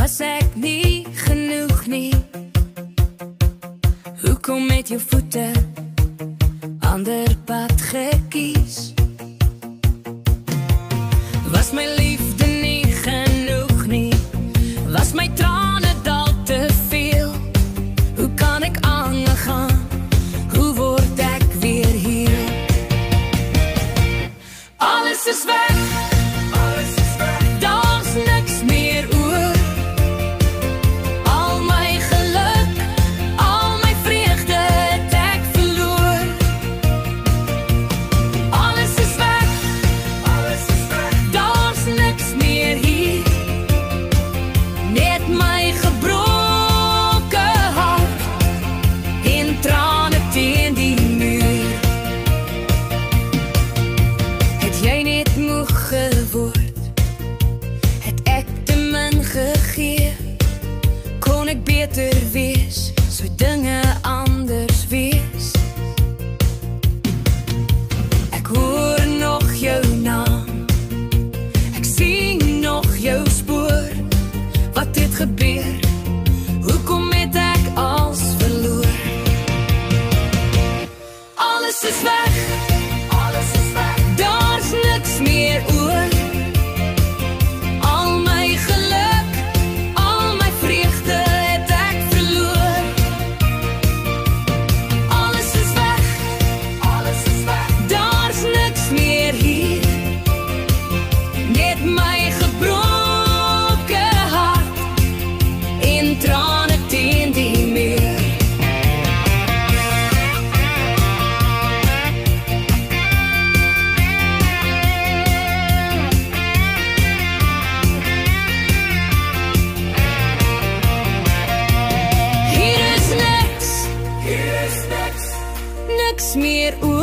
Was ek nie genoeg nie? Hoekom met jou voete ander pad gekies? Was my liefde nie genoeg nie? Was my trane dalk te veel? Hoe kan ek aangaan? Hoe word ek weer hier? Alles is weg, daar's niks meer oor. Al my geluk, al my vreugde het ek verloor. Alles is weg, daar's niks meer hier. Net my gebroke hart en trane teen die muur. Het jy net moeg geword? Het ek te min gegee? Kon ek beter wees, so dinge anders wees? Ek hoor nog jou naam, ek sien nog jou spoor. Wat het gebeur? Hoekom het ek als verloor? Alles is weg, daar's niks meer oor. Al my geluk, al my vreugde het ek verloor. Alles is weg, daar's niks meer hier. Net my gebroke hart en trane teen die muur. Hier is niks meer oor.